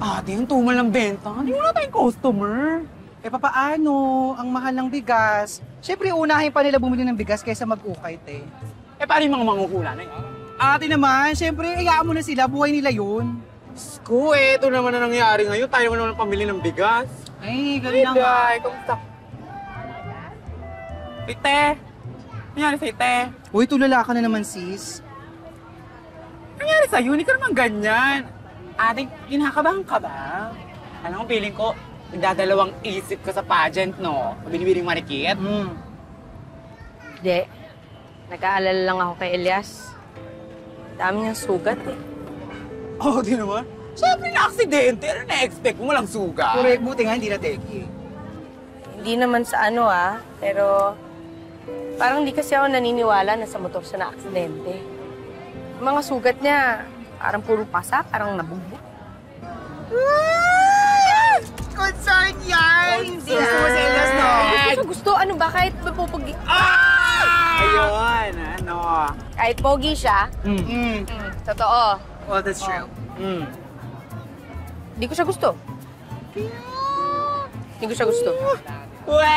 Ate, yung tumal ng benta. Hindi wala tayong customer. Eh, papaano? Ang mahal ng bigas. Siyempre, unahin pa nila bumili ng bigas kaysa mag-ukay, te. Eh, paano yung mga mangukula na yun? Ate naman, siyempre, iyaan mo na sila. Buhay nila yun. Sko, ito naman na nangyari ngayon. Tayo naman naman pamili ng bigas. Ay, ganun na nga. Ay, kumusta? Ite! Nangyari sa ite? Uy, tulala ka na naman, sis. Nangyari sa'yo? Hindi ka naman ganyan. Ate, kinakabahan ka ba? Alam mo, feeling ko, nagdadalawang isip ka sa pageant, no? Binibining marikit. Hindi. Nag-aalala lang ako kay Elias. Dami niyang sugat eh. Oh, di naman. Siyempre na-aksidente. Ano na-expect mo? Walang sugat. Correct, buti nga hindi na teki. Hindi naman sa ano pero parang hindi kasi ako naniniwala na sa motor siya na-aksidente. Yung mga sugat niya, parang puro pasa, parang nabugbog. Concern yan! Hindi gusto mo sa Elias, no? Gusto, ano ba? Kahit mapupogi... Ayun, ano? Kahit pogi siya, totoo. Oh, that's true. Hindi ko siya gusto. Hindi ko siya gusto. Uwe!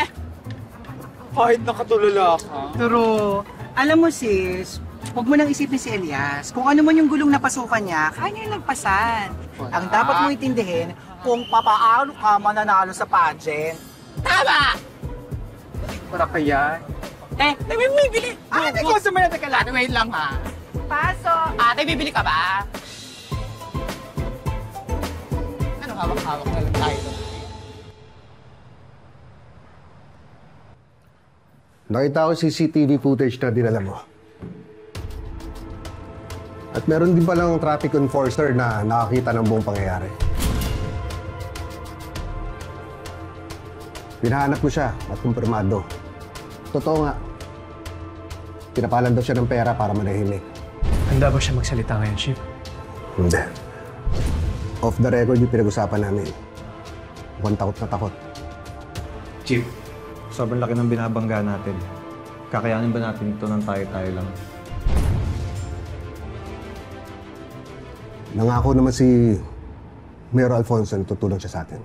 Kahit nakatulala ka. Pero, alam mo sis, huwag mo nang isipin si Elias. Kung ano man yung gulong na pasukan niya, kaya niya yung nagpasan. Ang dapat mo intindihin, kung papaano ka mananalo sa pageant. Tama! Para kaya? Ate, may bibili! Ate, customer na teka lang. Ate, wait lang ha. Paso! Ate, bibili ka ba? Ano hawak-hawak na lang tayo? Nakita ko CCTV footage na dinala mo. At meron din palang traffic enforcer na nakakita ng buong pangyayari. Pinahanap ko siya at kumpirmado. Totoo nga. Pinapalan daw siya ng pera para manahimik. Handa ba siya magsalita ngayon, Chief? Hindi. Off the record yung pinag-usapan namin. Mukhang takot na takot. Chief, sobrang laki ng binabangga natin. Kakayanin ba natin ito ng tayo-tayo lang? Nangako naman si Mayor Alfonso na tutulong siya sa atin.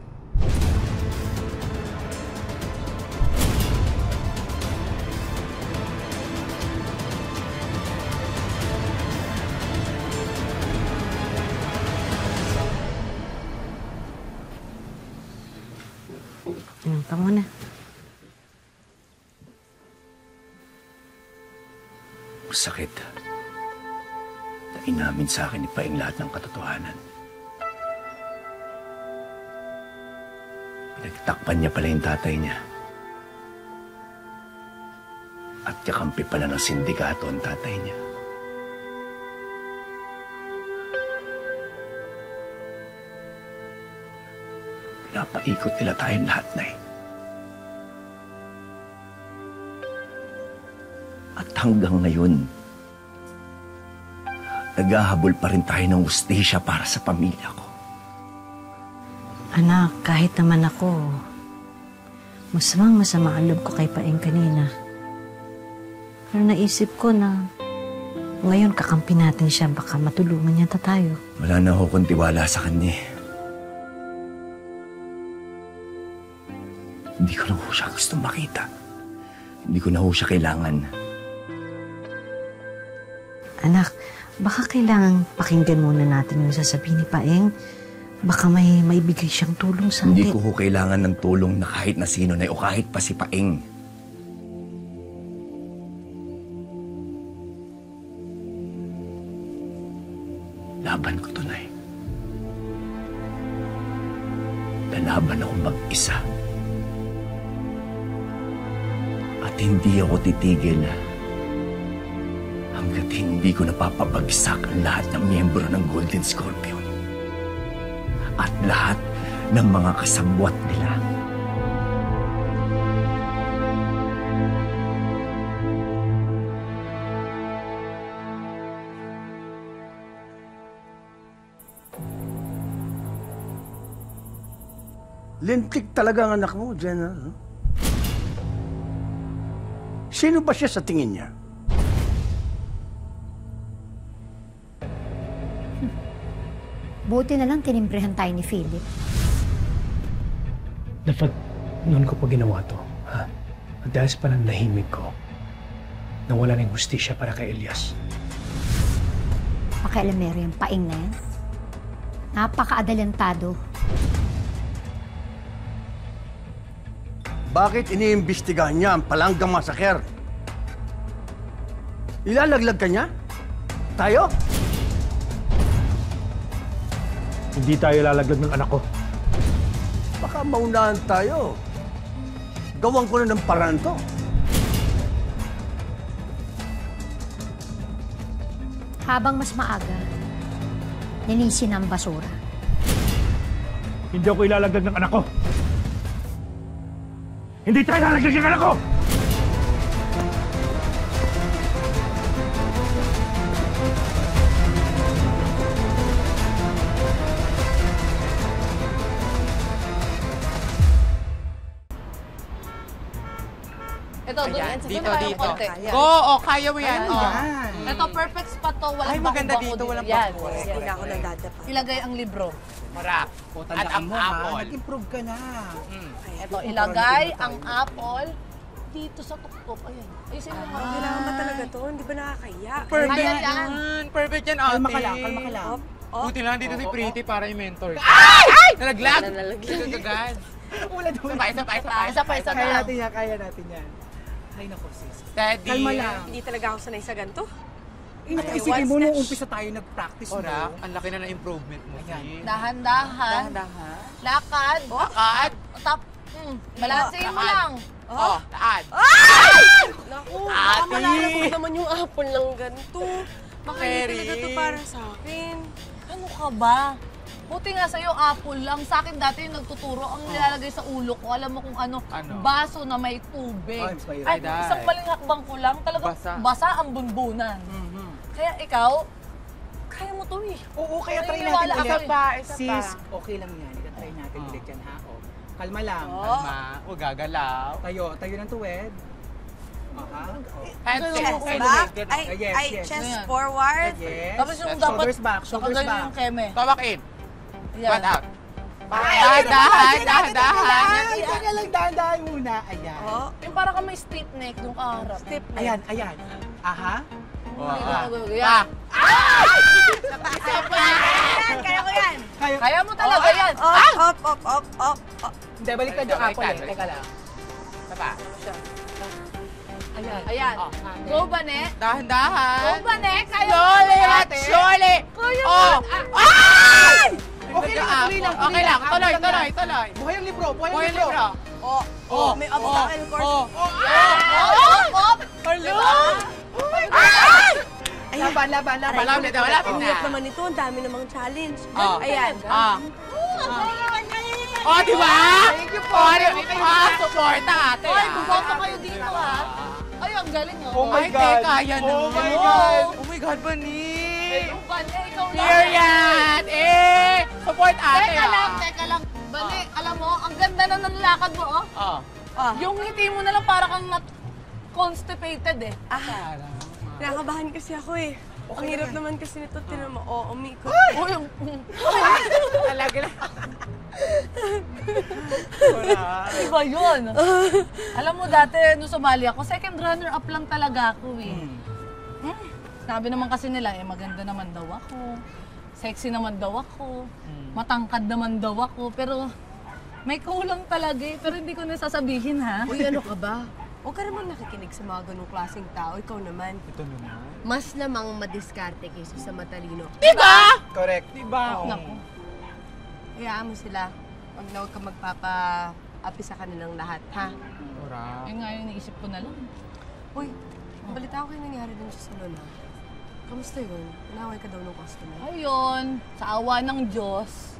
Tama na. Masakit. Na inamin sa akin ni Paing lahat ng katotohanan. Pinagtakpan niya pala yung tatay niya. At kakampi pala ng sindikato ang tatay niya. Pinapaikot nila tayong lahat na eh. At hanggang ngayon, naghahabol pa rin tayo ng hustisya para sa pamilya ko. Anak, kahit naman ako, masama ang loob ko kay Paeng kanina. Pero naisip ko na ngayon kakampi natin siya, baka matulungan niya tayo. Wala na ako kung tiwala sa kanya. Hindi ko na ho siya gusto makita. Hindi ko na ho siya kailangan. Anak, baka kailangan pakinggan muna natin yung sasabihin ni Paeng. Baka may maibigay siyang tulong sa atin. Hindi ko ho kailangan ng tulong na kahit na sino na o kahit pa si Paeng. Laban ko to, Nay. Lalaban ako mag-isa. At hindi ako titigil hanggat hindi ko napapabagsak ang lahat ng miyembro ng Golden Scorpion at lahat ng mga kasabwat nila. Lintik talaga ang anak mo, Jenna. Sino ba siya sa tingin niya? Buti na lang tinimbrehan tayo ni Philip. Dapat noon ko pa ginawa to, ha? At dahil sa pananahimik ko, nawala ng hustisya para kay Elias. Pakialamero yung paing na yan. Napaka-adalantado. Bakit iniimbestigahan niya ang Palanggang Massacre? Ilalaglag ka niya? Tayo? Hindi tayo lalaglag ng anak ko. Baka maunahan tayo. Gawan ko na ng paraan to. Habang mas maaga, linisin ang basura. Hindi ako ilalaglag ng anak ko. Hindi tayo lalaglag ng anak ko! Ito, doon yan. Dito, dito. Konti. Go! O, kaya mo yan. O. Ito, perfect spot to. Walang Ay, maganda bako-bako dito. Walang Yan. bako. Yan. Hindi ako nadadapa. Ilagay ang libro. Marap. O, At tandaan ang mo ha, apple. nag-improve ka na. Ito, ilagay ang apple dito sa tuktok. Ayan. Ayusin mo nga. Kailangan ba talaga to? Hindi ba nakakaya? Perfect Kaya yan. yan. Perfect yan, ate. Kalma ka lang, kalma ka lang. Buti lang dito si Pretty para i-mentor. Ay! Nalaglag! Nalaglag agad. Wala daw. Isa pa. Isa Kaya na. natin yan, kaya natin yan. Ay, naku sis. Steady. Kalma lang. Hindi talaga ako sanay sa ganito. Isipin mo nung umpisa tayo nag-practice mo. Ora, ang laki na ng improvement mo. Ayan. Dahan-dahan. Dahan-dahan. Lakad. Lakad. Tap. Balansehin mo lang. Oh, taad. Naku, Ate! baka malalabog naman yung apple ng ganito. Baka hindi Mary. talaga to para sa akin. Ano ka ba? Buti nga sa'yo, apple lang. Sa akin dati yung nagtuturo, ang nilalagay sa ulo ko, alam mo kung ano, Ano? baso na may tubig. Ay, mas mahirap. Ay, Ay, isang baling hakbang ko lang, talagang Basa. basa ang bunbunan. Kaya ikaw, kaya mo to eh. Oo, kaya try Naniniwala natin ako ulit. eh. Sis, okay lang yan. Try natin ulit yan ha. O, kalma lang. Kalma. Huwag gagalaw. Tayo ng tuwid. Aha. Hands Chest up. back. Ay, yes, Ay, yes. chest Ganyan. forward. Yes. Tapos yung dapat, Shoulders back, shoulders nakaganyan back. yung keme. Tawak in. Yan. Squat out. Dahan. Dahan. Kaya lang dahan muna. Ayan. Oh, Yung parang ka may stiff neck, yung kaharap. step na. Ayan, ayan. Aha. Yan. Yan, kaya ko yan. Kaya mo talaga yan. Up. Hindi, baliktad yung apple eh. Teka lang. Saba. Ayan. Go ba, ne? Go Dahan-dahan. ba, ne? Kaya mo Surely, ba, at ate? surely. Kaya Oh. mo. Ay! Okay lang, tuloy lang. Okay lang. Tuloy. Buhay ang libro, buhay ang Buhay libro. libro. Oh, may obstacle course. Laban. Malapit na. Ang hirap naman ito, ang dami namang challenge. Oh. Ayan. Oh, di ba? Thank you po. Oh, di ba? Support ate. Hoy, buboto kayo dito, ha? Ay, ang galing, oh. Oh my Ay, God. teka, yan na. Oh my God. Oh my God, Bani. Yung ban, ikaw lang. Period. Support ate. Teka lang. Bali, alam mo, ang ganda na ng lakad mo, oh. Oh. Yung ngiti mo na lang para kang constipated, eh. Nakakabahan kasi ako eh. Ang hirap naman kasi nito, tinan mo, umikot. Oh, yung... Talaga na. Iba yun. Alam mo, dati, nung sumali ako, second runner-up lang talaga ako, eh. Sabi naman kasi nila, maganda naman daw ako. Sexy naman daw ako. Matangkad naman daw ako. Pero may kulang talaga eh. Pero hindi ko nasasabihin, ha? Uy, ano ka ba? Huwag ka naman nakikinig sa mga ganong klaseng tao. Ikaw naman. Ito naman. Mas namang madiskarte kaysa sa matalino. Diba? Correct. Diba? Naku. Hayaan mo sila. Huwag ka magpapa-api sa kanilang lahat, ha? Ora. Yun nga yung naisip ko na lang. Uy, balita ko kayo nangyari dun sa salon, ha? Kamusta yun? Inaway ka daw ng customer. Ayun, sa awa ng Diyos,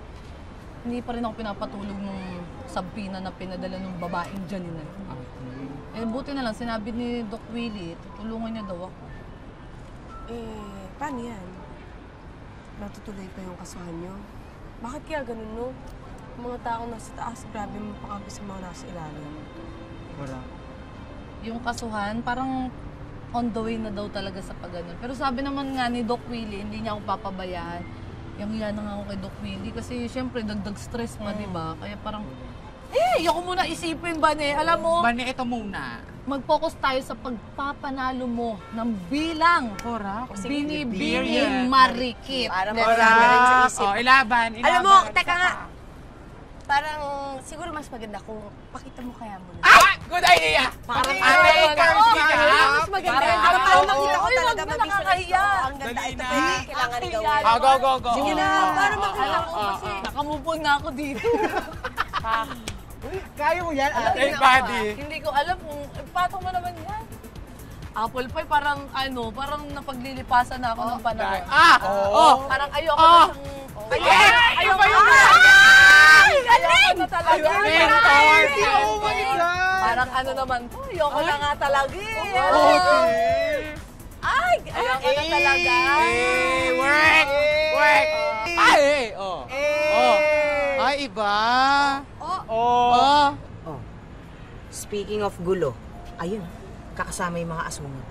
hindi pa rin ako pinapatulog nung sabpina na pinadala ng babaeng Janine na yun. Eh, buti na lang, sinabi ni Doc Willie, tutulungan niya daw ako. Paano yan? Natutuloy pa yung kasuhan nyo? Bakit kaya ganun, no? Yung mga tao nasa taas, grabe mo pakabi sa mga nasa ilalim. Ora. Yung kasuhan, parang on the way na daw talaga sa pagganon. Pero sabi naman nga ni Doc Willie, hindi niya ako papabayaan. yang-iya na nga ako kay Doc Willie kasi syempre dagdag stress pa, di ba? Kaya parang, ayoko muna isipin, Bane. Alam mo, Bane, ito muna. mag-focus tayo sa pagpapanalo mo ng bilang. Binibining marikit. Para Let's mawala na rin sa Correct. isip. Oh, ilaban. Alam mo, ilaban. teka nga. Parang siguro mas maganda kung pakita mo kaya muna. Ah! Good idea! Parang Ate, ikaw, speak up! mas maganda. Parang Parang makita ko Uy, talaga wag na, mabisa. nakakahiya. Ang ganda. Dali Ito na. pa yung kailangan ni gawin. Ah, go, go, go. Sige na, para makita ko oh, kasi. Nakamove on na ako dito. Kaya mo yan, ate. Hey, buddy. Hindi ko alam kung, patong mo naman yan. Apple pie, parang parang napaglilipasan na ako ng panahon. Ah! Oh! Parang ayoko Oh! na siyang... Ayoko yung Ayoko na talaga. Mentor! Oh my God! Parang ano naman to, ayoko na nga talaga eh. Okay! Ay, ayoko na talaga. Eh, work! Work! Ay! Oh! Oh! Ay, iba! Oh! Speaking of gulo, ayun, kakasama yung mga asunod.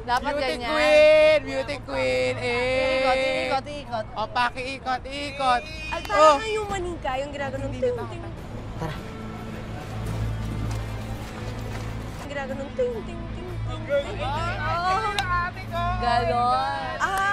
Dapat Beauty ganyan. queen! Beauty queen! Eh! Ikot. O, paki-ikot-ikot. Ay, parang nga yung manika, yung ginaganon ting. Tara. Ginaganon ting. Ganon. Ah,